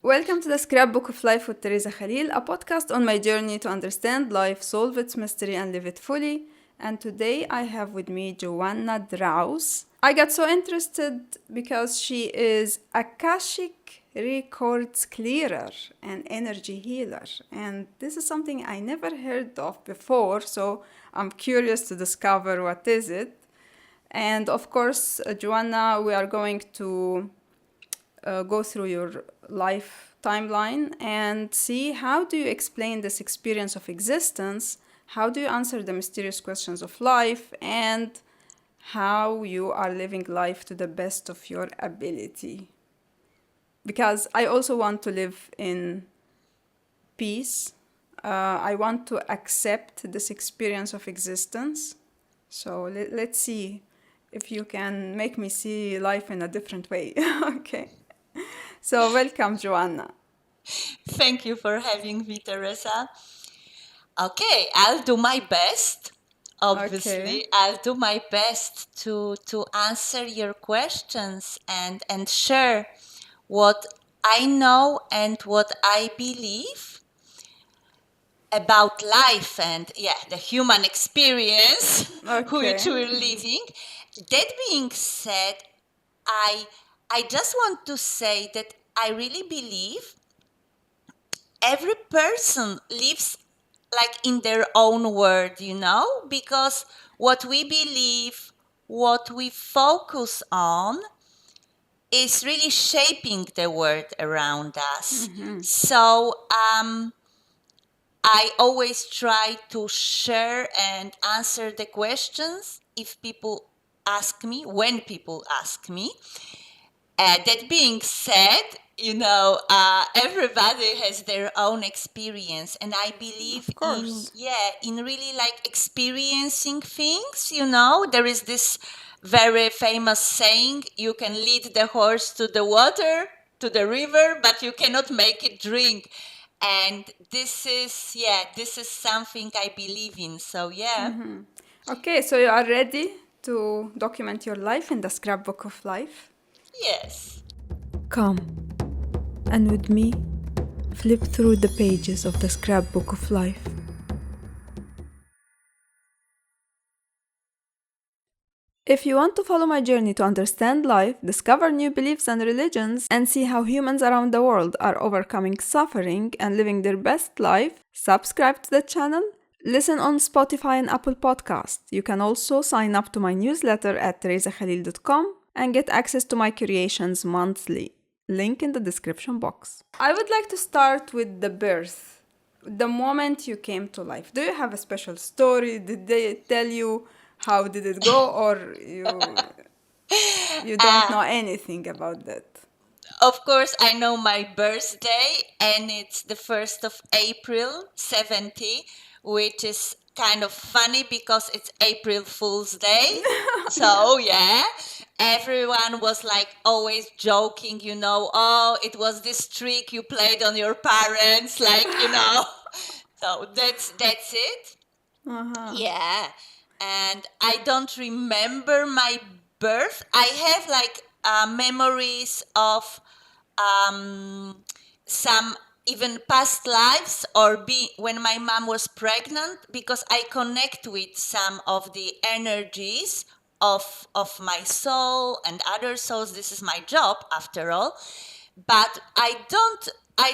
Welcome to the Scrapbook of Life with Theresa Khalil, a podcast on my journey to understand life, solve its mystery, and live it fully. And today I have with me Joanna Draus. I got so interested because she is Akashic records clearer and energy healer. And this is something I never heard of before, so I'm curious to discover what is it. And of course, Joanna, we are going to go through your life timeline and see how do you explain this experience of existence, how do you answer the mysterious questions of life, and how you are living life to the best of your ability. Because I also want to live in peace. I want to accept this experience of existence. So let's see if you can make me see life in a different way. Okay. So welcome, Joanna. Thank you for having me, Teresa. Okay, I'll do my best. Obviously, Okay. I'll do my best to answer your questions and share what I know and what I believe about life and the human experience which Okay. we're living. That being said, I I just want to say that I really believe every person lives like in their own world, because what we believe, what we focus on is really shaping the world around us. So I always try to share and answer the questions if people ask me, when people ask me. That being said, everybody has their own experience, and I believe Of course. in really like experiencing things. There is this very famous saying: "You can lead the horse to the water, to the river, but you cannot make it drink." And this is something I believe in. So yeah. Okay, so you are ready to document your life in the scrapbook of life? Yes. Come, and with me, flip through the pages of the scrapbook of life. If you want to follow my journey to understand life, discover new beliefs and religions, and see how humans around the world are overcoming suffering and living their best life, subscribe to the channel, listen on Spotify and Apple Podcasts. You can also sign up to my newsletter at th-khalil.com and get access to my creations monthly. Link in the description box. I would like to start with the birth, the moment you came to life. Do you have a special story? Did they tell you how did it go, or you don't know anything about that? Of course, I know my birthday, and it's the 1st of April, 70, which is kind of funny because it's April Fool's Day. So, yeah, everyone was like always joking, oh, it was this trick you played on your parents, like. So that's it. Yeah. And I don't remember my birth. I have like memories of some even past lives or when my mom was pregnant, because I connect with some of the energies of my soul and other souls. This is my job after all. But I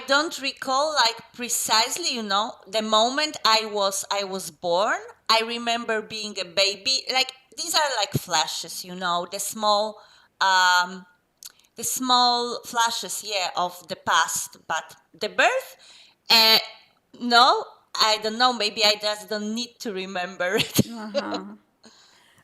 don't recall like precisely, the moment I was born. I remember being a baby. Like these are like flashes, um the small flashes, of the past. But the birth, uh, no, I don't know. Maybe I just don't need to remember it.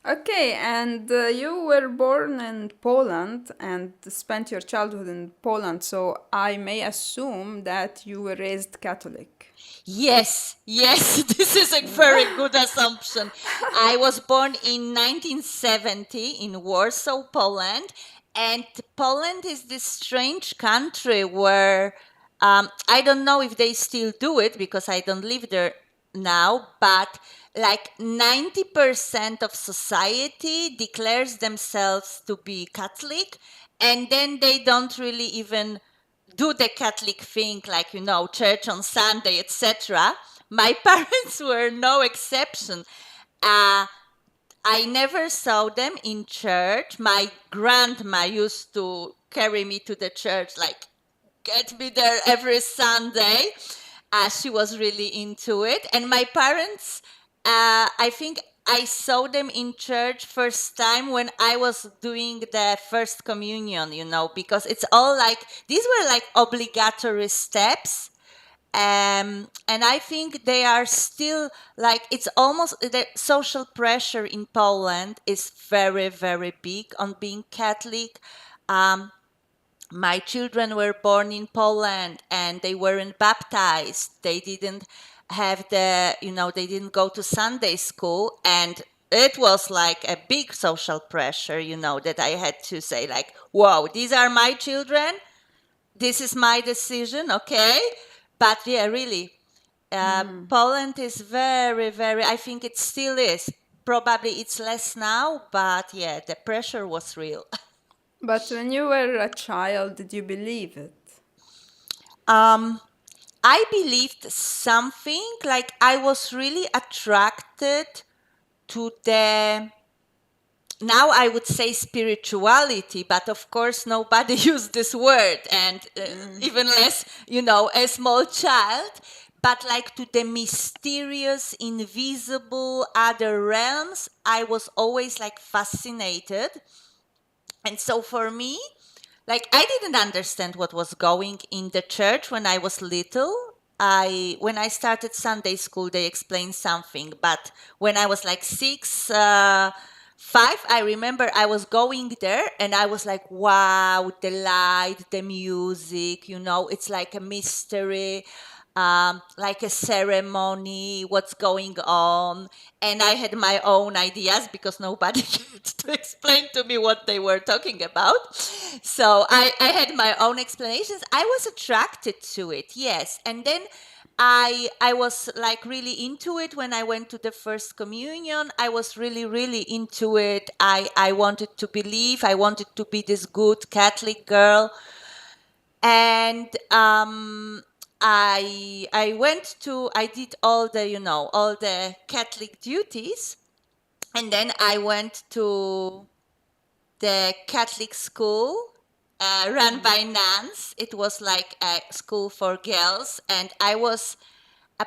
Okay, and you were born in Poland and spent your childhood in Poland, so I may assume that you were raised Catholic. Yes, this is a very good assumption. I was born in 1970 in Warsaw, Poland, and Poland is this strange country where I don't know if they still do it because I don't live there now, but like 90% of society declares themselves to be Catholic, and then they don't really even do the Catholic thing, like, church on Sunday, etc. My parents were no exception. I never saw them in church. My grandma used to carry me to the church, like, get me there every Sunday. She was really into it. And my parents, I think I saw them in church first time when I was doing the first communion, because it's all like, these were like obligatory steps. And I think they are still like, it's almost, the social pressure in Poland is very, very big on being Catholic. My children were born in Poland and they weren't baptized. They didn't have they didn't go to Sunday school. And it was like a big social pressure, that I had to say, like, whoa, these are my children. This is my decision, okay? But yeah, really, Poland is very, very, I think it still is. Probably it's less now, but yeah, the pressure was real. But when you were a child, did you believe it? I believed something, like I was really attracted to now I would say spirituality, but of course nobody used this word, and even less, a small child, but like to the mysterious, invisible other realms, I was always like fascinated. And so for me, like, I didn't understand what was going in the church when I was little. When I started Sunday school, they explained something, but when I was like 6, 5, I remember I was going there and I was like, wow, the light, the music, it's like a mystery, like a ceremony, what's going on. And I had my own ideas because nobody could to explain to me what they were talking about. So I had my own explanations. I was attracted to it, yes. And then I was like really into it when I went to the first communion. I was really, really into it. I wanted to believe. I wanted to be this good Catholic girl. And I did all the Catholic duties. And then I went to the Catholic school run by nuns. It was like a school for girls, and I was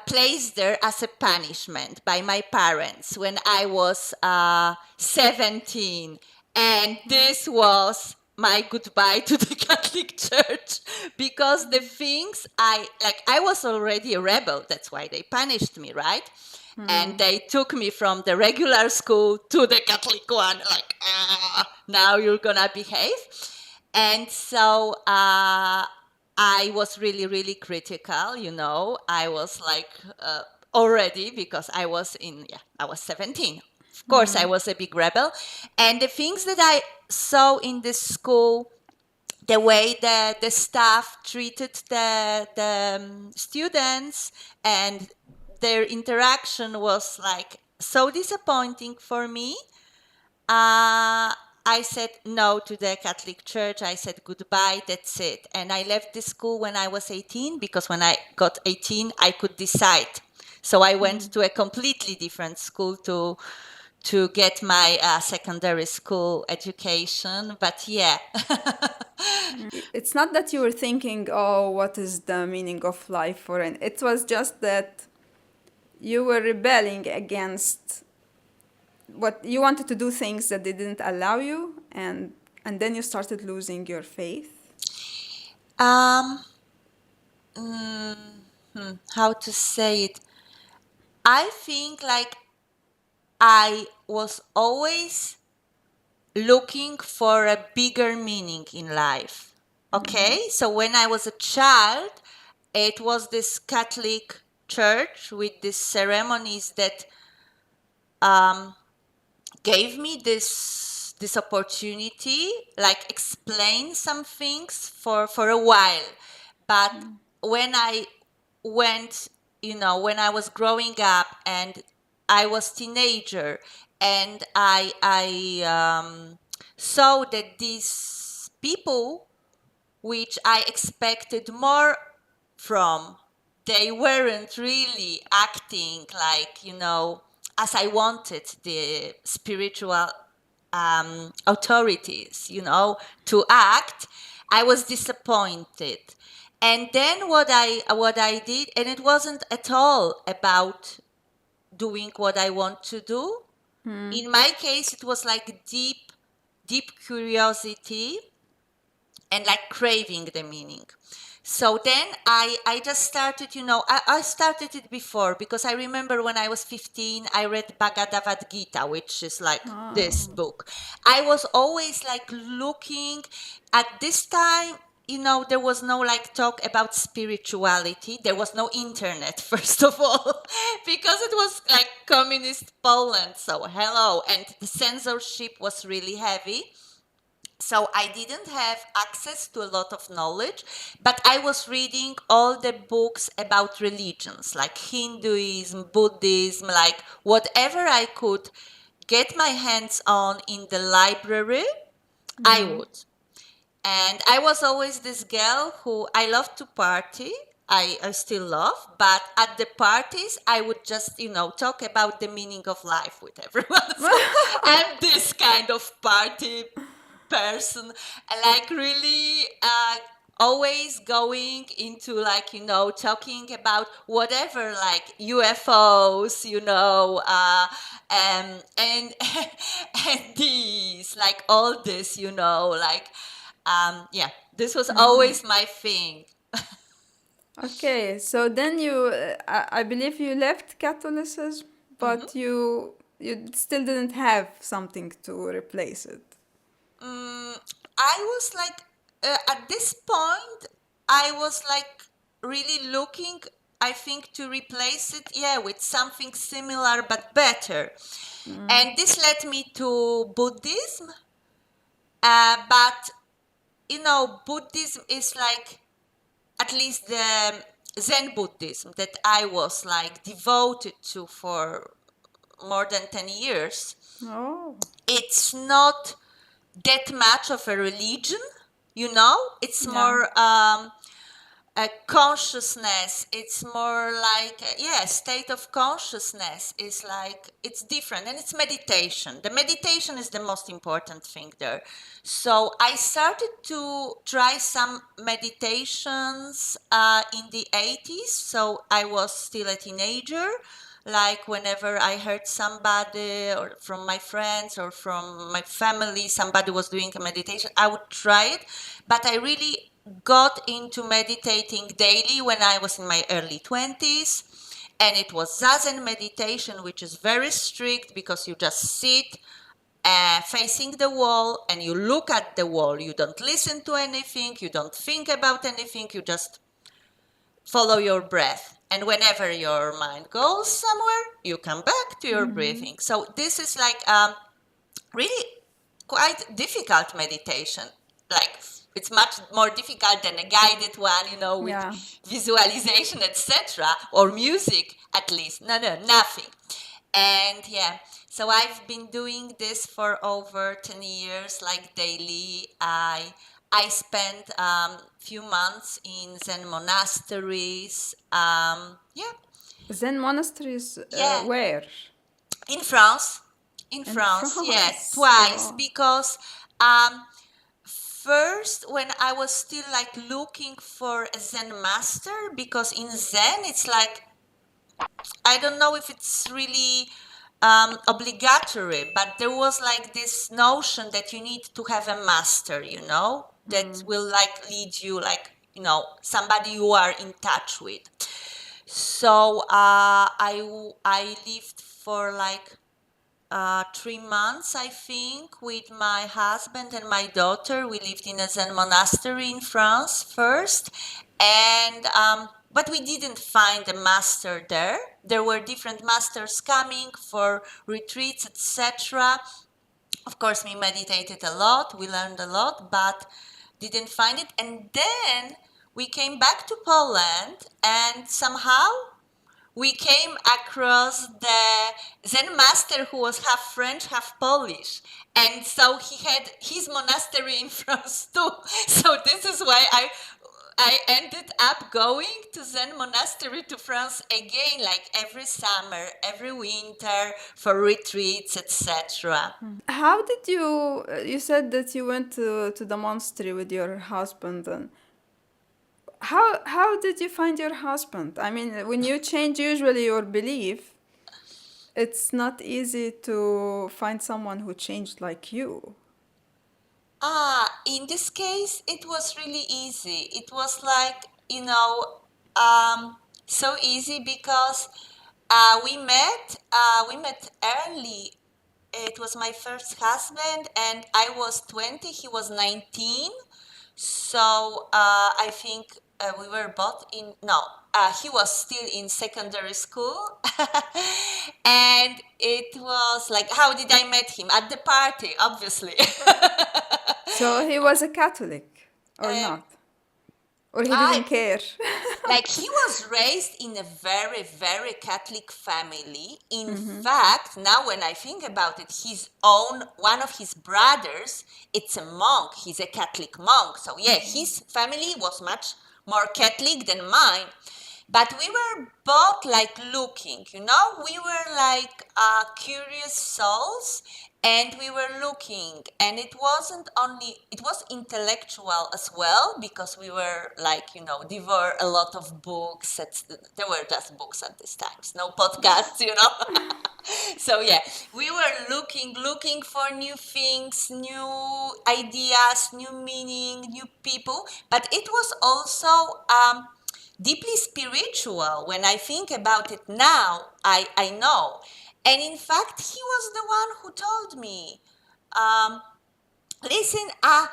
placed there as a punishment by my parents when I was 17. And this was my goodbye to the Catholic Church, because the things I was already a rebel. That's why they punished me, right? And they took me from the regular school to the Catholic one, like, now you're gonna behave. And so I was really, really critical, I was like already, because I was 17. Of course, I was a big rebel. And the things that I saw in this school, the way the staff treated the students, and their interaction was like so disappointing for me. I said no to the Catholic Church. I said goodbye, that's it. And I left the school when I was 18, because when I got 18, I could decide. So I went to a completely different school to get my secondary school education. But yeah. It's not that you were thinking, oh, what is the meaning of life for an. It was just that you were rebelling against what you wanted to do, things that they didn't allow you, and then you started losing your faith. um, how to say it? I think like I was always looking for a bigger meaning in life. Okay, so when I was a child, it was this Catholic church with these ceremonies that gave me this opportunity, like explain some things for a while. But when I went, when I was growing up and I was teenager, and I saw that these people which I expected more from. They weren't really acting like, as I wanted the spiritual authorities, to act. I was disappointed. And then what I did, and it wasn't at all about doing what I want to do. In my case, it was like deep curiosity and like craving the meaning. So then I just started, I started it before because I remember when I was 15, I read Bhagavad Gita, which is like this book. I was always like looking at this time, there was no like talk about spirituality. There was no internet, first of all, because it was like communist Poland. So hello. And the censorship was really heavy. So I didn't have access to a lot of knowledge, but I was reading all the books about religions, like Hinduism, Buddhism, like whatever I could get my hands on in the library, I would. And I was always this girl who I loved to party. I still love, but at the parties, I would just, talk about the meaning of life with everyone. So I'm this kind of party person, like really always going into like, talking about whatever, like UFOs, and and these, like all this, like, yeah, this was always my thing. Okay, so then I believe you left Catholicism, but you still didn't have something to replace it. I was like, at this point, I was like really looking, I think, to replace it, with something similar but better. And this led me to Buddhism. But, Buddhism is like, at least the Zen Buddhism that I was like devoted to for more than 10 years. Oh. It's not that much of a religion, it's more a consciousness. It's more like state of consciousness is like, it's different, and it's meditation. The meditation is the most important thing there. So I started to try some meditations in the 80s. So I was still a teenager. Like whenever I heard somebody, or from my friends or from my family, somebody was doing a meditation, I would try it. But I really got into meditating daily when I was in my early 20s. And it was Zazen meditation, which is very strict because you just sit facing the wall and you look at the wall. You don't listen to anything. You don't think about anything. You just follow your breath. And whenever your mind goes somewhere, you come back to your breathing. So this is like really quite difficult meditation. Like, it's much more difficult than a guided one, with visualization, etc., or music, at least. No, nothing. And so I've been doing this for over 10 years, like daily. I spent few months in Zen monasteries. Zen monasteries, where? In France. In France, twice. Oh. Because first, when I was still like looking for a Zen master, because in Zen it's like, I don't know if it's really obligatory, but there was like this notion that you need to have a master, that will like lead you, like, somebody you are in touch with. So I lived for like 3 months, I think, with my husband and my daughter. We lived in a Zen monastery in France first, and but we didn't find a master there. There were different masters coming for retreats, etc. Of course, we meditated a lot, we learned a lot, but didn't find it. And then we came back to Poland, and somehow we came across the Zen master who was half French, half Polish. And so he had his monastery in France too. So this is why I ended up going to Zen monastery to France again, like every summer, every winter, for retreats, etc. How did you said that you went to the monastery with your husband, and how did you find your husband? I mean, when you change usually your belief, it's not easy to find someone who changed like you. In this case, it was really easy. It was like, so easy because we met early. It was my first husband, and I was 20, he was 19. So I think we were both in, no, he was still in secondary school. And it was like, how did I met him? At the party, obviously. So he was a Catholic or not? Or he I, didn't care? like he was raised in a very, very Catholic family. In fact, now when I think about it, one of his brothers, it's a monk. He's a Catholic monk. So yeah, his family was much more Catholic than mine. But we were both like looking, we were like curious souls, and we were looking. And it wasn't only, it was intellectual as well, because we were like, devour a lot of books. There were just books at this time, no podcasts. So yeah, we were looking for new things, new ideas, new meaning, new people. But it was also deeply spiritual. When I think about it now, I know. And in fact, he was the one who told me, listen, I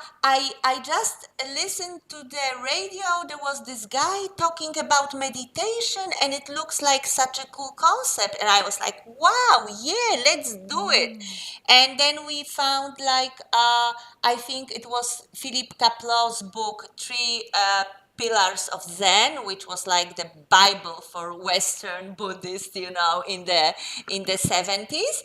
just listened to the radio. There was this guy talking about meditation, and it looks like such a cool concept. And I was like, wow, yeah, let's do it. And then we found like, I think it was Philip Kapleau's book, Three Pillars of Zen, which was like the Bible for Western Buddhists, in the 70s.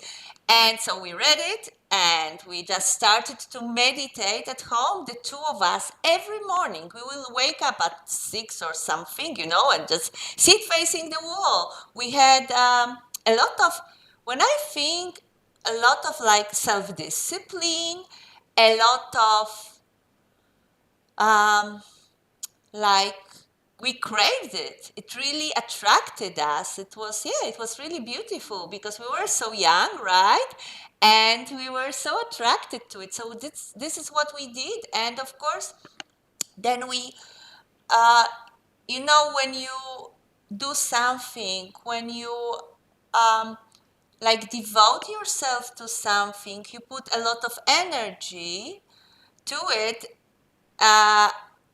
And so we read it, and we just started to meditate at home, the two of us, every morning. We will wake up at 6 or something, and just sit facing the wall. We had a lot of, when I think, a lot of like self-discipline, a lot of like we craved it. It really attracted us. It was really beautiful because we were so young, right? And we were so attracted to it. So this is what we did. And of course, then we, when you do something, when you like devote yourself to something, you put a lot of energy to it.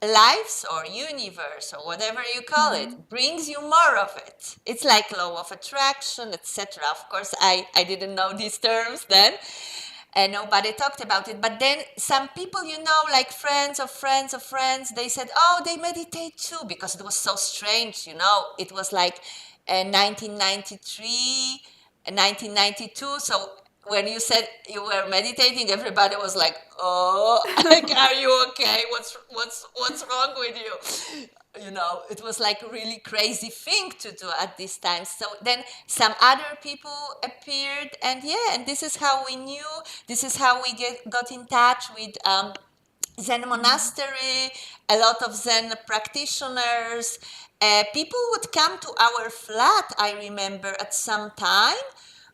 Lives or universe or whatever you call it brings you more of it. It's like law of attraction, etc. Of course, I didn't know these terms then, and nobody talked about it. But then some people, like friends of friends of friends, they said, oh, they meditate too, because it was so strange. It was like 1993, 1992. So when you said you were meditating, everybody was like, oh, like, are you okay? What's wrong with you? It was like a really crazy thing to do at this time. So then some other people appeared, and this is how we knew, this is how we got in touch with Zen monastery, a lot of Zen practitioners. People would come to our flat, I remember, at some time.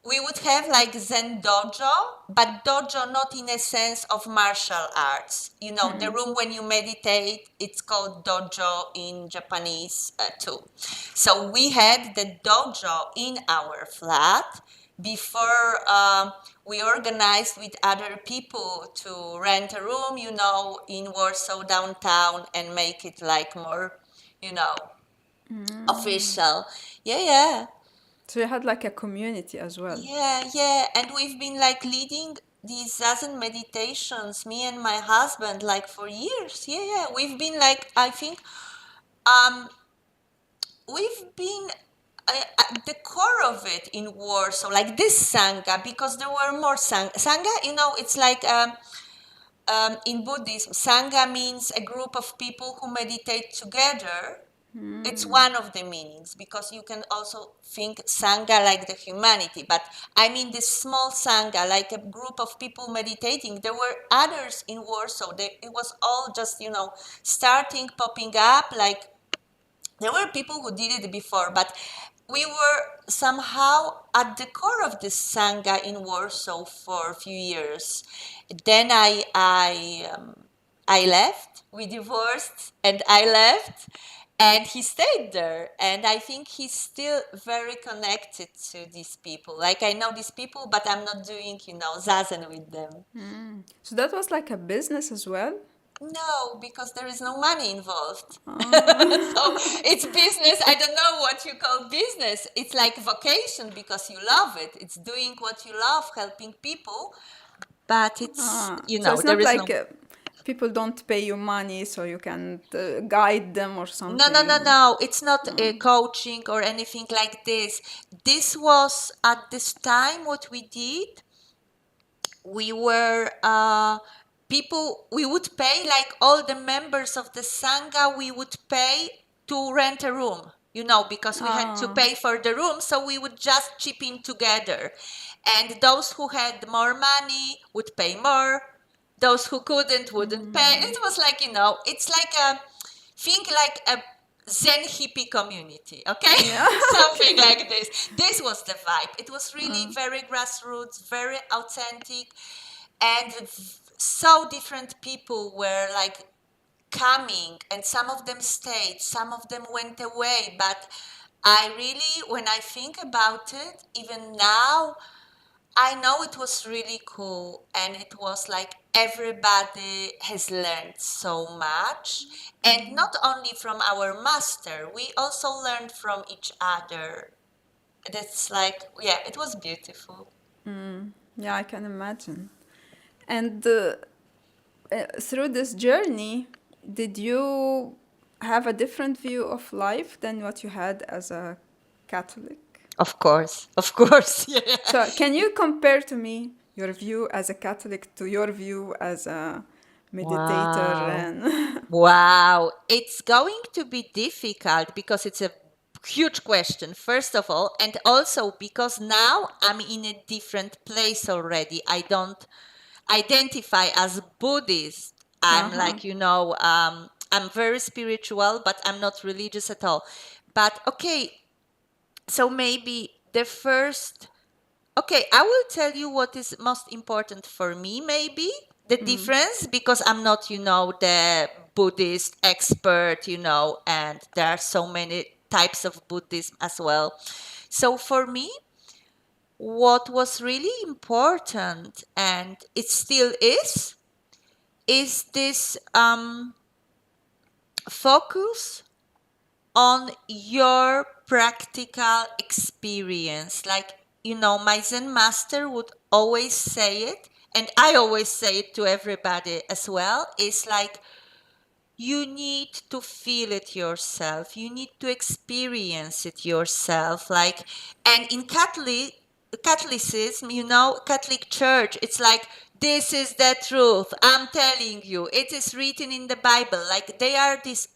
We would have like Zen dojo, but dojo not in a sense of martial arts. The room when you meditate, it's called dojo in Japanese too. So we had the dojo in our flat before we organized with other people to rent a room, in Warsaw downtown, and make it like more, official. Yeah. So you had like a community as well. Yeah. And we've been like leading these Zazen meditations, me and my husband, like for years. Yeah. We've been like, I think, we've been the core of it in Warsaw, like this Sangha, because there were more Sangha, it's like in Buddhism, Sangha means a group of people who meditate together. It's one of the meanings, because you can also think Sangha like the humanity, but I mean this small Sangha, like a group of people meditating. There were others in Warsaw. It was all just, starting, popping up, like there were people who did it before, but we were somehow at the core of this Sangha in Warsaw for a few years. Then I left. We divorced, and I left, and he stayed there. And I think he's still very connected to these people. Like, I know these people, but I'm not doing, Zazen with them. So that was like a business as well? No, because there is no money involved. So it's business. I don't know what you call business. It's like vocation, because you love it. It's doing what you love, helping people. But it's, So it's there not is like no... people don't pay you money so you can guide them or something. No. It's not coaching or anything like this. This was, at this time, what we did. We were people, we would pay, like all the members of the Sangha, we would pay to rent a room, because we had to pay for the room. So we would just chip in together. And those who had more money would pay more. Those who couldn't wouldn't pay. It was like, it's like like a Zen hippie community, okay? Yeah. Something like this. This was the vibe. It was really very grassroots, very authentic, and so different people were like coming, and some of them stayed, some of them went away. But I really, when I think about it, even now, I know it was really cool, and it was like everybody has learned so much, and not only from our master, we also learned from each other. That's like, yeah, it was beautiful. Yeah, I can imagine. And through this journey, did you have a different view of life than what you had as a Catholic? Of course, yeah. So, can you compare to me your view as a Catholic to your view as a meditator? Wow. And Wow. It's going to be difficult, because it's a huge question, first of all, and also because now I'm in a different place already. I don't identify as Buddhist. I'm like, I'm very spiritual, but I'm not religious at all. But okay, so maybe the first... Okay, I will tell you what is most important for me, maybe, the difference, because I'm not, the Buddhist expert, and there are so many types of Buddhism as well. So for me, what was really important, and it still is this focus on your practical experience. Like, my Zen master would always say it, and I always say it to everybody as well, is like, you need to feel it yourself. You need to experience it yourself. Like, and in Catholicism, Catholic Church, it's like, this is the truth. I'm telling you, it is written in the Bible. Like, they are these,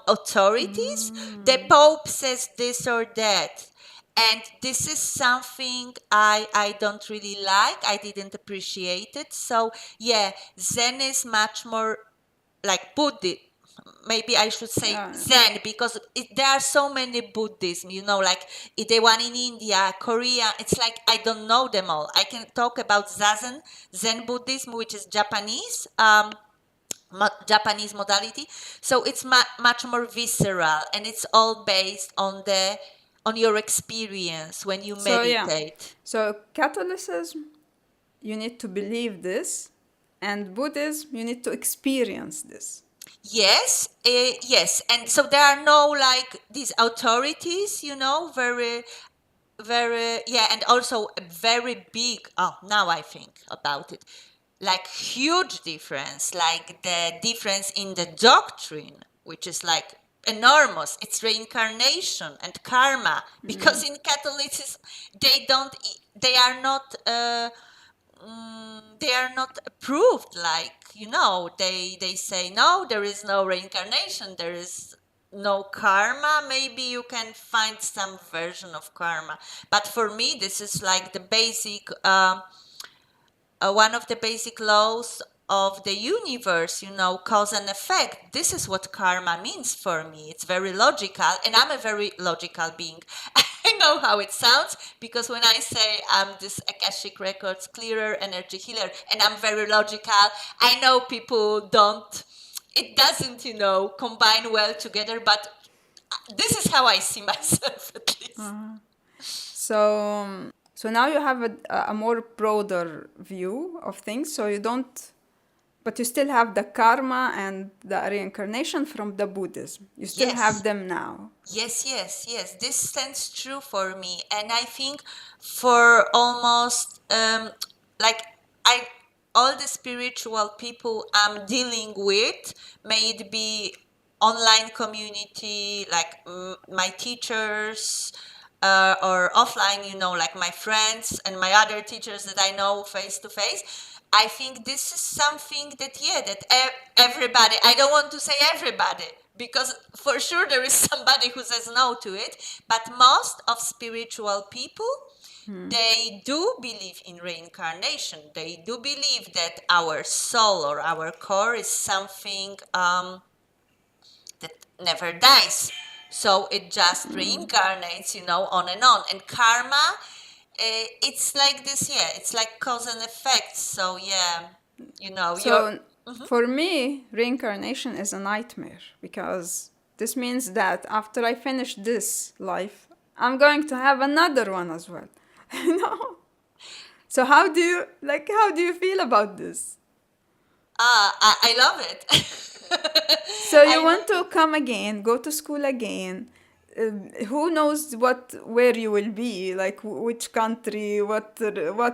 authorities. The Pope says this or that. And this is something I don't really like. I didn't appreciate it. So, yeah, Zen is much more like Buddhism. Maybe I should say Zen, because there are so many Buddhism, like the one in India, Korea. It's like, I don't know them all. I can talk about Zazen, Zen Buddhism, which is Japanese, Japanese modality. So it's much more visceral, and it's all based on your experience when you meditate. So Catholicism, you need to believe this, and Buddhism, you need to experience this. Yes, yes. And so there are no like these authorities, very, very, yeah, and also a very big, oh, now I think about it, like huge difference, like the difference in the doctrine, which is like enormous. It's reincarnation and karma, because in Catholicism they are not they are not approved. Like, they say no, there is no reincarnation, there is no karma. Maybe you can find some version of karma, but for me this is like the basic one of the basic laws of the universe, cause and effect. This is what karma means for me. It's very logical, and I'm a very logical being. I know how it sounds, because when I say I'm this Akashic Records clearer, energy healer, and I'm very logical, I know people don't, it doesn't, combine well together, but this is how I see myself, at least. So now you have a more broader view of things. So you don't, but you still have the karma and the reincarnation from the Buddhism. You still Yes. have them now. Yes. This stands true for me, and I think for almost like I all the spiritual people I'm dealing with, may it be online community, like my teachers, or offline, like my friends and my other teachers that I know face to face. I think this is something that, everybody, I don't want to say everybody, because for sure there is somebody who says no to it, but most of spiritual people, they do believe in reincarnation. They do believe that our soul or our core is something that never dies. So it just reincarnates, on and on. And karma, it's like this, it's like cause and effect. So, So for me, reincarnation is a nightmare, because this means that after I finish this life, I'm going to have another one as well. You know? So how do you feel about this? I love it. So you want to come again, go to school again. Who knows where you will be, like which country, what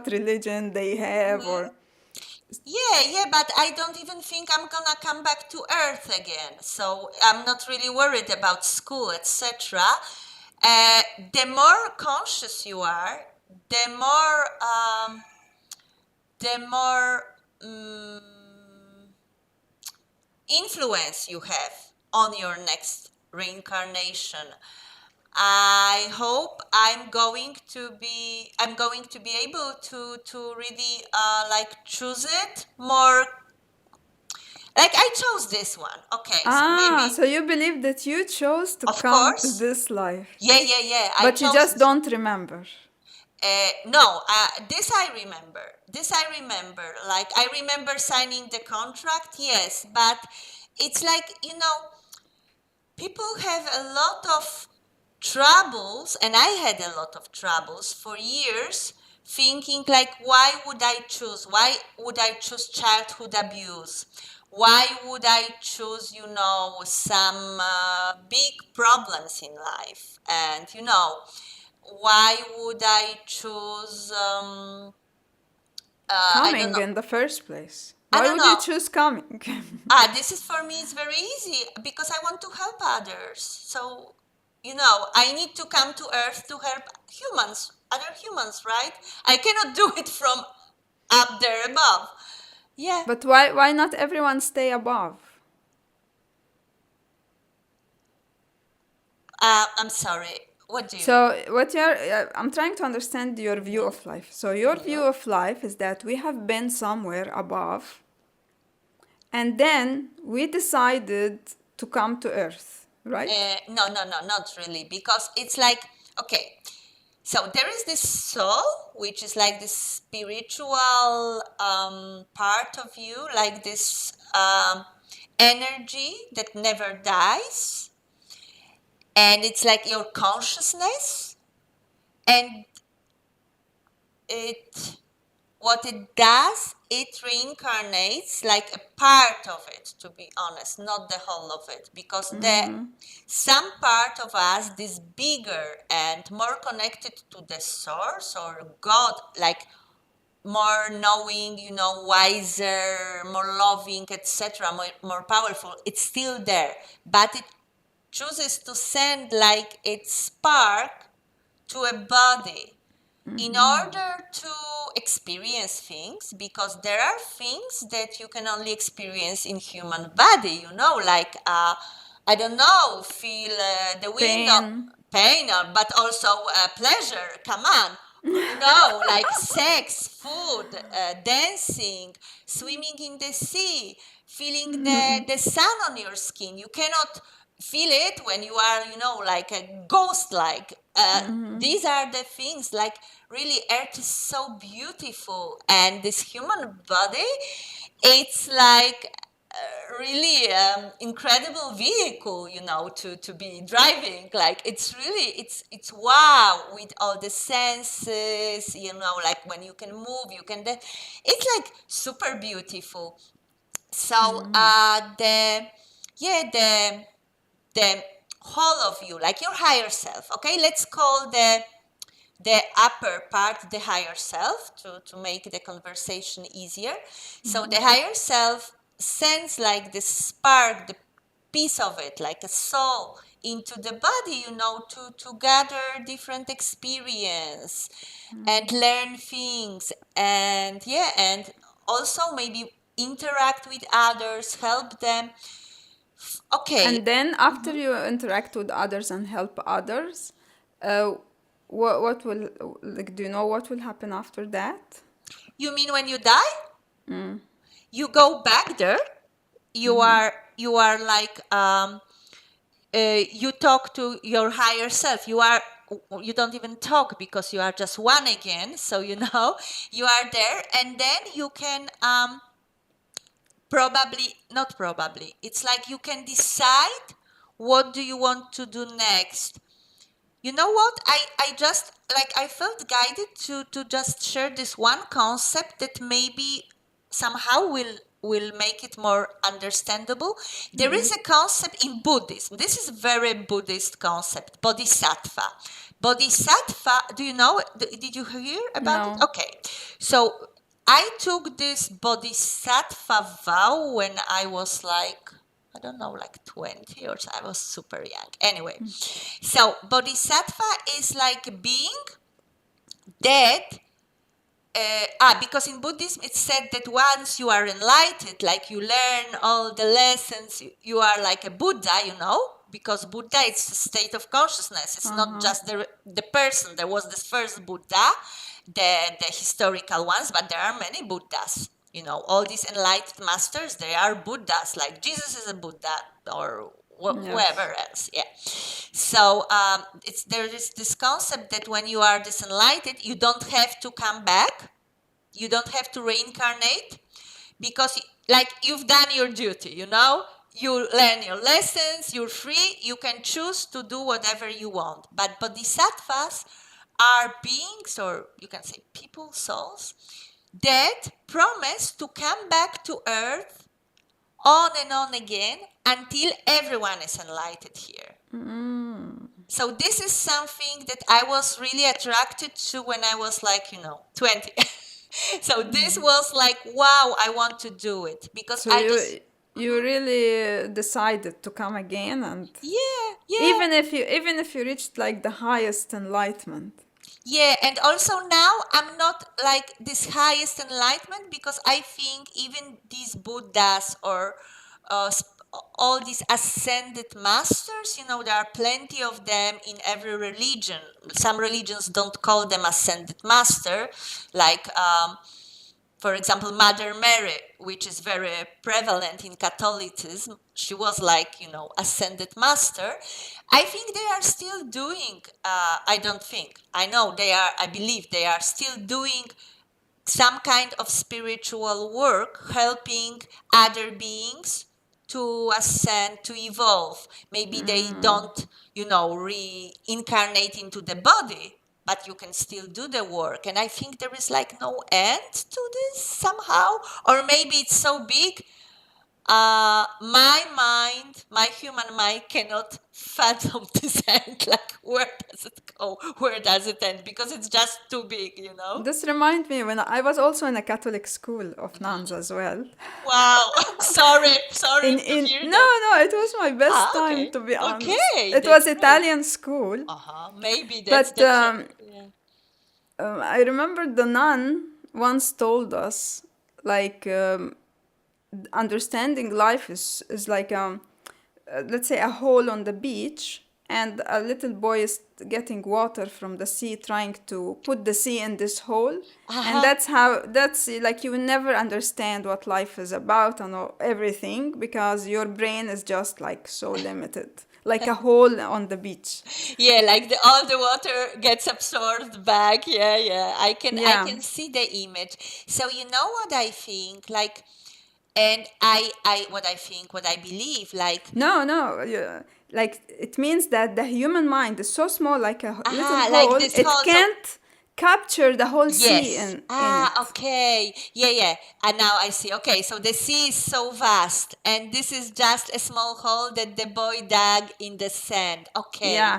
religion they have, or Yeah, but I don't even think I'm gonna come back to Earth again. So I'm not really worried about school, etc. The more conscious you are, the more influence you have on your next reincarnation. I hope I'm going to be able to really like choose it more. Like, I chose this one. Okay, so maybe, so you believe that you chose to of come to course. this life, Yeah. but you chose just this. don't remember. No, this I remember. Like, I remember signing the contract, yes, but it's like, people have a lot of troubles, and I had a lot of troubles for years, thinking like, why would I choose childhood abuse? Why would I choose, some big problems in life? And, why would I choose, I don't Coming know. in the first place. I Why don't would you know. choose coming? This is, for me, it's very easy, because I want to help others. So, I need to come to Earth to help other humans, right? I cannot do it from up there above. Yeah. But why not everyone stay above? I'm sorry. What do you mean? So I'm trying to understand your view of life. So your view of life is that we have been somewhere above, and then we decided to come to Earth, right? No, not really, because it's like, okay, so there is this soul, which is like this spiritual part of you, like this energy that never dies, and it's like your consciousness, and what it does, it reincarnates like a part of it, to be honest, not the whole of it, because some part of us, this bigger and more connected to the source or God, like more knowing, wiser, more loving, etc., more powerful, it's still there, but chooses to send like its spark to a body in order to experience things, because there are things that you can only experience in human body, like I don't know, feel the wind or Pain. pain, but also pleasure. Come on. Like sex, food, dancing, swimming in the sea, feeling the sun on your skin. You cannot feel it when you are, like a ghost. Like these are the things. Like really, Earth is so beautiful, and this human body, it's like really incredible vehicle, to be driving. Like it's really, it's wow, with all the senses, like when you can move, it's like super beautiful. So the whole of you, like your higher self, okay, let's call the upper part the higher self, to make the conversation easier. So the higher self sends like the spark, the piece of it, like a soul, into the body, to gather different experience and learn things, and also maybe interact with others, help them. Okay. And then after you interact with others and help others, uh, what will, like, do you know what will happen after that? You mean when you die? You go back there. You are like you talk to your higher self. You don't even talk, because you are just one again. So you are there, and then you can probably, not probably, it's like you can decide what do you want to do next. You know what? I just, like, I felt guided to just share this one concept that maybe somehow will make it more understandable. There is a concept in Buddhism. This is a very Buddhist concept, bodhisattva. Bodhisattva, do you know? Did you hear about it? No. Okay. So I took this bodhisattva vow when I was like, I don't know, like 20, or so. I was super young. Anyway, so bodhisattva is like being dead. Because in Buddhism it's said that once you are enlightened, like you learn all the lessons, you are like a Buddha, because Buddha is a state of consciousness. It's not just the person. There was this first Buddha, the historical ones, but there are many Buddhas. All these enlightened masters, they are Buddhas. Like Jesus is a Buddha, or whoever else. Yeah. So there is this concept that when you are disenlightened, you don't have to come back. You don't have to reincarnate, because like you've done your duty. You learn your lessons. You're free. You can choose to do whatever you want. But bodhisattvas are beings, or you can say people, souls, that promise to come back to earth on and on again until everyone is enlightened here. So this is something that I was really attracted to when I was like, 20. So this was like, wow, I want to do it, because So you really decided to come again, and yeah. even if you reached like the highest enlightenment. Yeah, and also now I'm not like this highest enlightenment, because I think even these Buddhas, or all these ascended masters, there are plenty of them in every religion. Some religions don't call them ascended master, like for example, Mother Mary, which is very prevalent in Catholicism. She was like, ascended master. I think they are still doing, I don't think, I know they are, I believe they are still doing some kind of spiritual work, helping other beings to ascend, to evolve. Maybe they don't, reincarnate into the body, but you can still do the work. And I think there is like no end to this somehow. Or maybe it's so big, my human mind cannot fathom this end. Like, where does it go? Where does it end? Because it's just too big, you know? This reminds me when I was also in a Catholic school of nuns as well. Wow. Sorry In to in hear no that. no, it was my best time Okay. to be honest. Okay, It was that's great. Italian school, Maybe that's but the yeah. I remember the nun once told us like understanding life is like let's say a hole on the beach, and a little boy is getting water from the sea trying to put the sea in this hole, and Uh-huh. that's like you will never understand what life is about and everything because your brain is just like so limited, like a hole on the beach. Yeah, like all the water gets absorbed back. Yeah, yeah. I Yeah. can see the image. So you know what I think, like, and I what I think, what I believe, like, No, like it means that the human mind is so small, like a little like hole. this It whole, so can't capture the whole sea yes. in it. Okay. Yeah, yeah. And now I see. Okay, so the sea is so vast, and this is just a small hole that the boy dug in the sand. Okay. Yeah.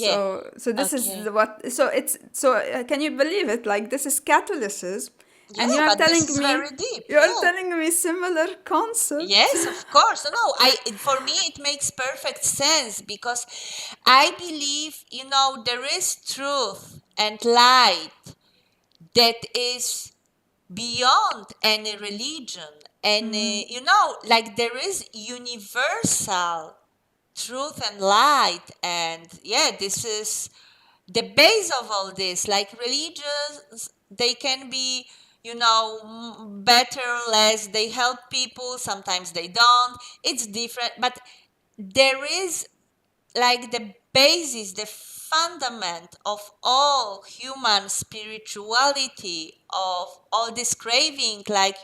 Yeah. So this is Okay. what. So it's so. Can you believe it? Like this is Catholicism, and Yeah, but this is very deep. you are Yeah. telling me similar Yes, concepts. of course. No, for me it makes perfect sense because I believe, there is truth and light that is beyond any religion. And like there is universal truth and light, and yeah, this is the base of all this. Like religions, they can be, better or less, they help people, sometimes they don't, it's different, but there is like the basis, the fundament of all human spirituality, of all this craving, like,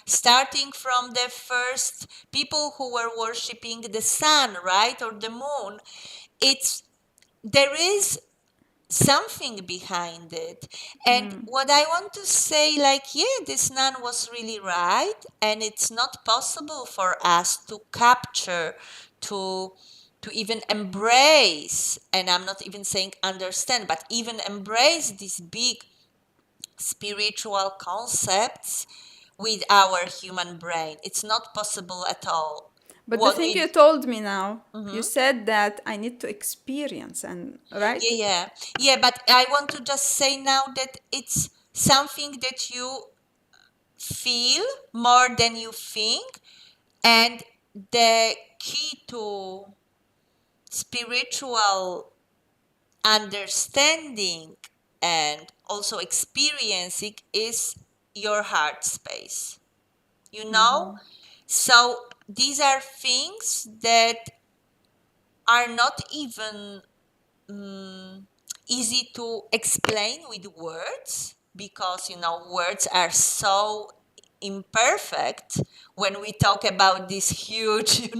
starting from the first people who were worshiping the sun, right, or the moon. It's There is something behind it. And what I want to say, like, yeah, this nun was really right, and it's not possible for us to capture, to even embrace, and I'm not even saying understand, but even embrace these big spiritual concepts with our human brain. It's not possible at all. But the What thing we you told me now, you said that I need to experience, and right? Yeah, yeah, yeah. But I want to just say now that it's something that you feel more than you think, and the key to spiritual understanding and also experiencing is your heart space. You know? So these are things that are not even easy to explain with words, because words are so imperfect when we talk about these huge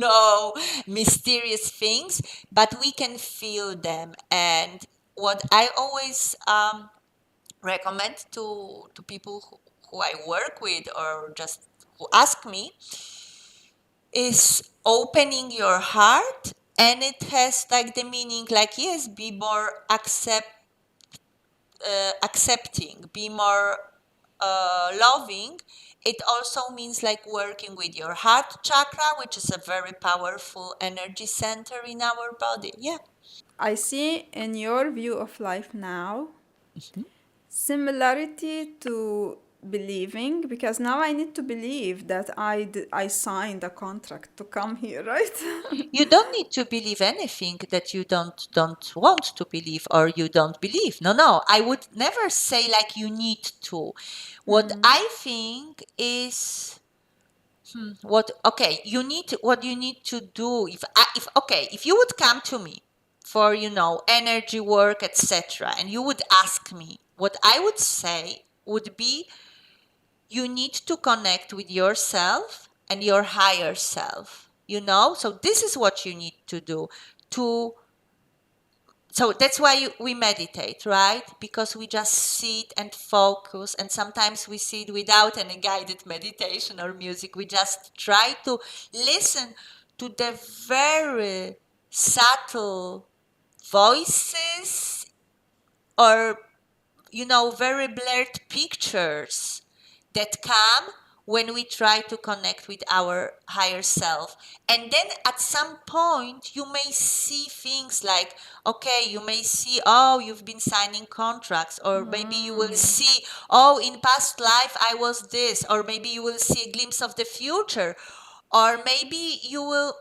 mysterious things, but we can feel them. And what I always recommend to people who I work with, or just who ask me, is opening your heart. And it has like the meaning, like, yes, be more accepting, be more loving. It also means like working with your heart chakra, which is a very powerful energy center in our body. Yeah. I see in your view of life now similarity to believing, because now I need to believe that I signed a contract to come here, right? You don't need to believe anything that you don't want to believe, or you don't believe. No, no. I would never say like you need to. What I think is what you need to do, if you would come to me for energy work, etc., and you would ask me, what I would say would be, you need to connect with yourself and your higher self. So this is what you need to do to so that's why we meditate, right? Because we just sit and focus, and sometimes we sit without any guided meditation or music. We just try to listen to the very subtle voices or very blurred pictures that come when we try to connect with our higher self. And then at some point, you may see things like, okay, you may see, oh, you've been signing contracts, or maybe you will see, oh, in past life I was this, or maybe you will see a glimpse of the future. Or maybe you will,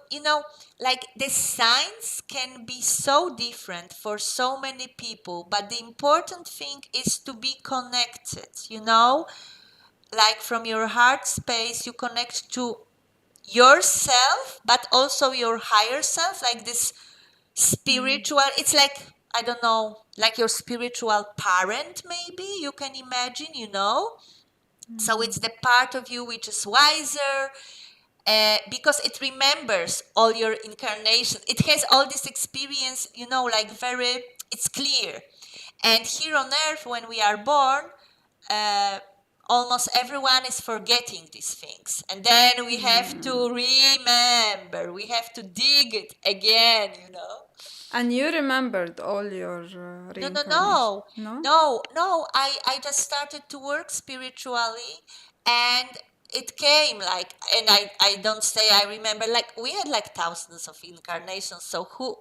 like the signs can be so different for so many people, but the important thing is to be connected, like from your heart space, you connect to yourself, but also your higher self, like this spiritual, it's like, I don't know, like your spiritual parent, maybe you can imagine, so it's the part of you which is wiser, because it remembers all your incarnations. It has all this experience, like very, it's clear. And here on earth, when we are born, uh, almost everyone is forgetting these things. And then we have to remember, we have to dig it again. And you remembered all your No, no, reincarnation? no, No? no. I just started to work spiritually, and it came like, and I don't say I remember. Like we had like thousands of incarnations, so who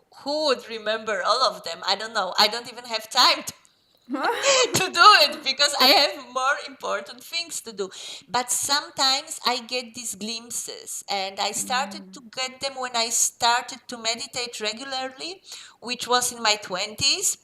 would remember all of them? I don't know. I don't even have time to do it because I have more important things to do. But sometimes I get these glimpses, and I started to get them when I started to meditate regularly, which was in my 20s.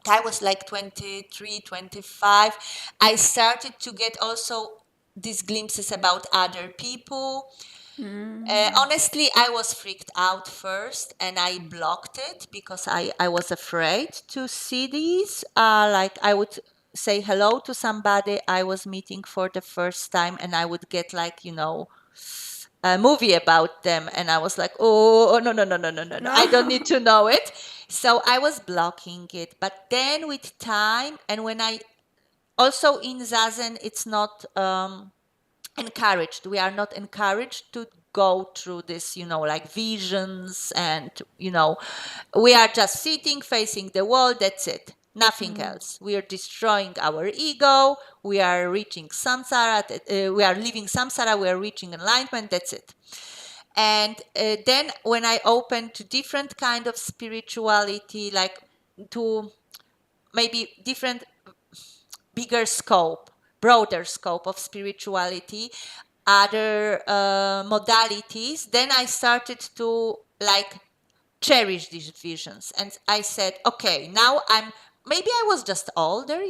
I was like 23, 25. I started to get also these glimpses about other people. Honestly, I was freaked out first, and I blocked it because I was afraid to see these. Like I would say hello to somebody I was meeting for the first time, and I would get like, a movie about them, and I was like, oh, no, no, no, no, no, no, no, I don't need to know it. So I was blocking it. But then with time, and when I also in Zazen, it's not encouraged. We are not encouraged to go through this, like visions, and we are just sitting facing the wall. That's it. Nothing else. We are destroying our ego. We are reaching samsara. We are leaving samsara. We are reaching enlightenment. That's it. And then when I open to different kind of spirituality, like to maybe different bigger scope, broader scope of spirituality, other modalities, then I started to like cherish these visions. And I said, okay, now maybe I was just older,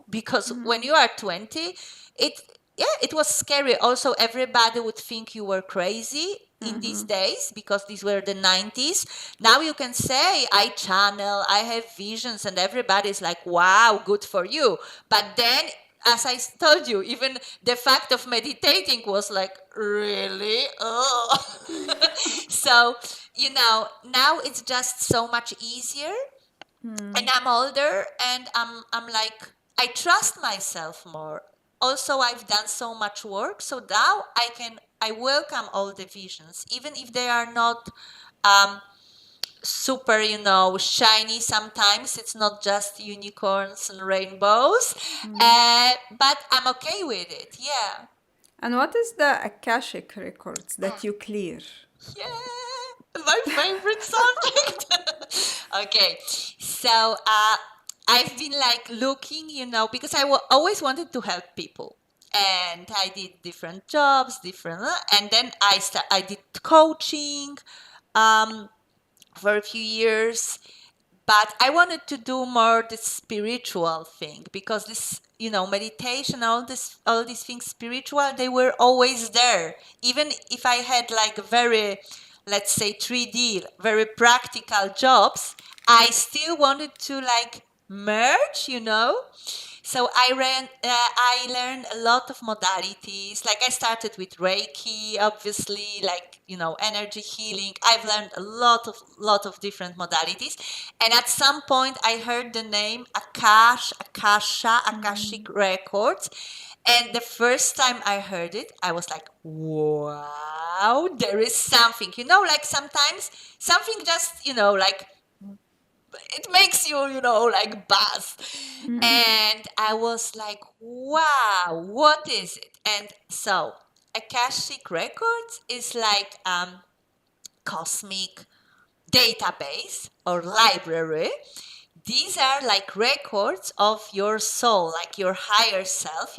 because when you are 20, it, yeah, it was scary. Also, everybody would think you were crazy in these days because these were the 90s. Now you can say, I channel, I have visions, and everybody's like, wow, good for you. But then, as I told you, even the fact of meditating was like, really? Oh. So, now it's just so much easier. And I'm older, and I'm like, I trust myself more. Also, I've done so much work, so now I welcome all the visions, even if they are not super, shiny. Sometimes it's not just unicorns and rainbows, but I'm okay with it. Yeah. And what is the Akashic records that you clear? Yeah, my favorite subject. Okay, so I've been like looking, because always wanted to help people, and I did different jobs, and then I did coaching for a few years, but I wanted to do more the spiritual thing, because this, meditation, all these things spiritual, they were always there. Even if I had like very, let's say 3D, very practical jobs, I still wanted to like merge. So I learned a lot of modalities. Like I started with Reiki, obviously, like, energy healing. I've learned a lot of different modalities. And at some point I heard the name Akashic Records. And the first time I heard it, I was like, wow, there is something, like sometimes something just, like it makes you, like buzz. And I was like, wow, what is it? And so Akashic Records is like cosmic database or library. These are like records of your soul, like your higher self,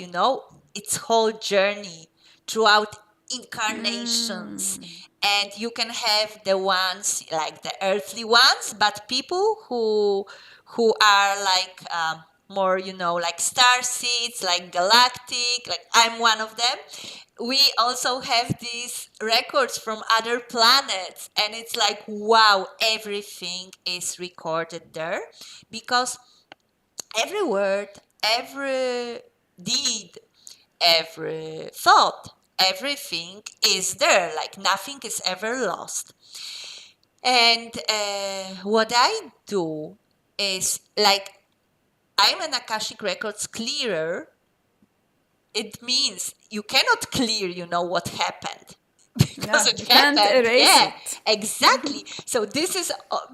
its whole journey throughout incarnations. And you can have the ones like the earthly ones, but people who are like more, like star seeds, like galactic, like I'm one of them. We also have these records from other planets, and it's like, wow, everything is recorded there, because every word, every deed, every thought, everything is there, like nothing is ever lost. And what I do is, like, I'm an Akashic Records clearer. It means you cannot clear, what happened. Because Yeah, it you can't happened. erase Yeah, it. exactly. So this is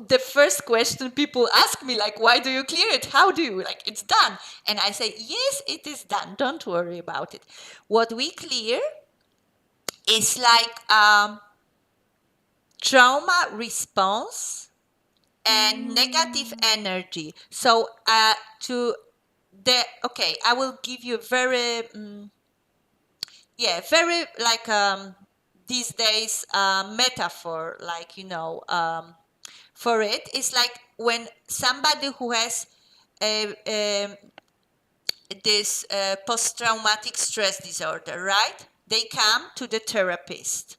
the first question people ask me, like, why do you clear it? How do you, like, it's done? And I say, yes, it is done. Don't worry about it. What we clear is like trauma response and negative energy. So I will give you a very very like these days metaphor, like, for it is like when somebody who has this post-traumatic stress disorder, right? They come to the therapist,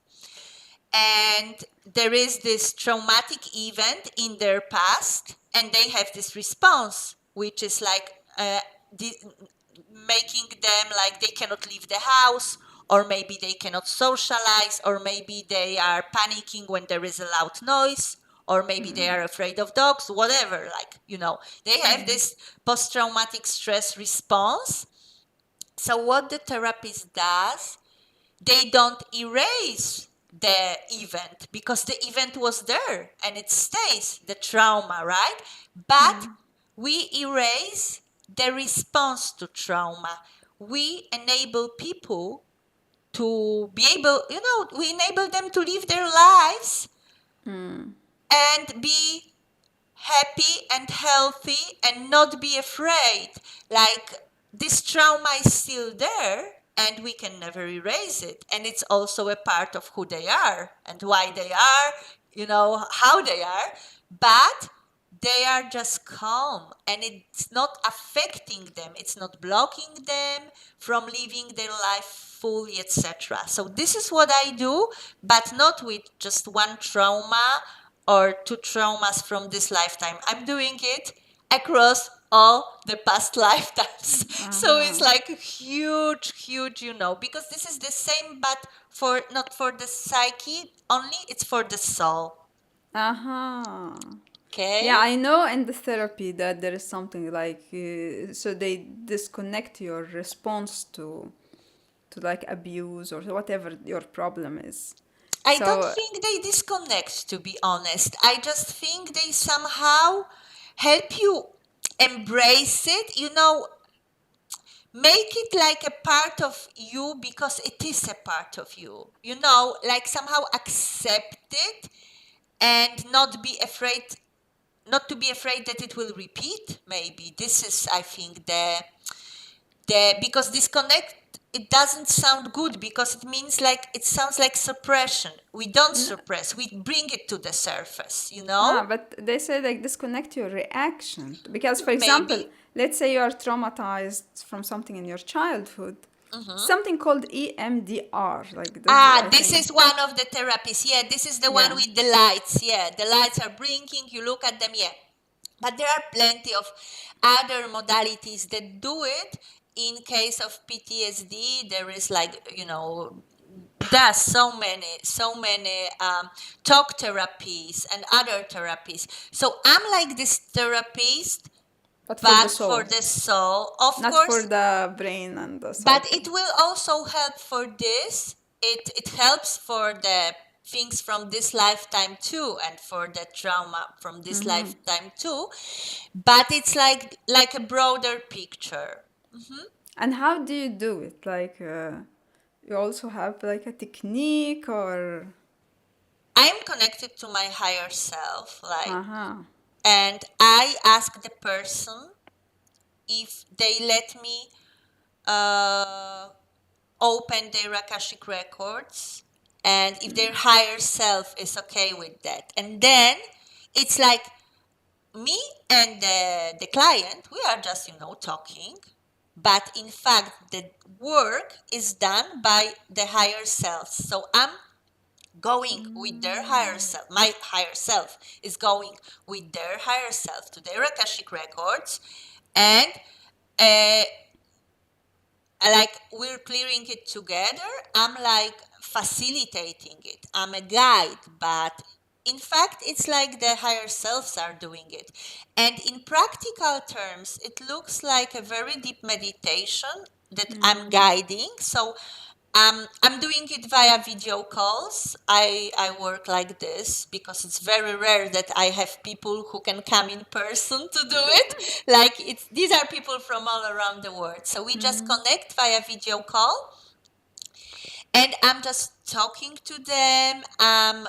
and there is this traumatic event in their past, and they have this response, which is like making them like they cannot leave the house, or maybe they cannot socialize, or maybe they are panicking when there is a loud noise, or maybe they are afraid of dogs, whatever, like, they have this post-traumatic stress response. So what the therapist does, they don't erase the event, because the event was there and it stays, the trauma, right? But we erase the response to trauma. We enable people to be able, we enable them to live their lives and be happy and healthy and not be afraid. Like, this trauma is still there and we can never erase it. And it's also a part of who they are and why they are, how they are. But they are just calm, and it's not affecting them. It's not blocking them from living their life fully, etc. So this is what I do, but not with just one trauma or two traumas from this lifetime. I'm doing it across all the past lifetimes. So it's like huge, because this is the same, but for not for the psyche only, it's for the soul. Okay? Yeah, I know in the therapy that there is something like so they disconnect your response to like abuse or whatever your problem is. I don't So think they disconnect, to be honest. I just think they somehow help you embrace it, make it like a part of you, because it is a part of you, like somehow accept it and not be afraid, not to be afraid that it will repeat. Maybe this is, I think, because disconnect, it doesn't sound good, because it means like, it sounds like suppression. We don't suppress, we bring it to the surface, but they say like disconnect your reaction because, for example, Maybe. let's say you are traumatized from something in your childhood, something called EMDR, like this, I This think. is one of the therapies. Yeah, this is the one Yeah. with the lights. Yeah, the lights are blinking, you look at them. Yeah, but there are plenty of other modalities that do it. In case of PTSD, there is like, there are so many talk therapies and other therapies. So I'm like this therapist, But for the but soul, for the soul, of not for course. the brain and the But psyche. it will also help for this. It helps for the things from this lifetime too, and for the trauma from this lifetime too, but it's like a broader picture. And how do you do it? Like, you also have like a technique or. I'm connected to my higher self, like, Uh-huh. and I ask the person if they let me open their Akashic records, and if their higher self is okay with that. And then it's like me and the client, we are just, talking. But in fact, the work is done by the higher self. So I'm going with their higher self. My higher self is going with their higher self to their Akashic records, and uh, like we're clearing it together. I'm like facilitating it. I'm a guide, but in fact, it's like the higher selves are doing it. And in practical terms, it looks like a very deep meditation that I'm guiding. So I'm doing it via video calls. I work like this because it's very rare that I have people who can come in person to do it. Like these are people from all around the world. So we just connect via video call, and I'm just talking to them. I'm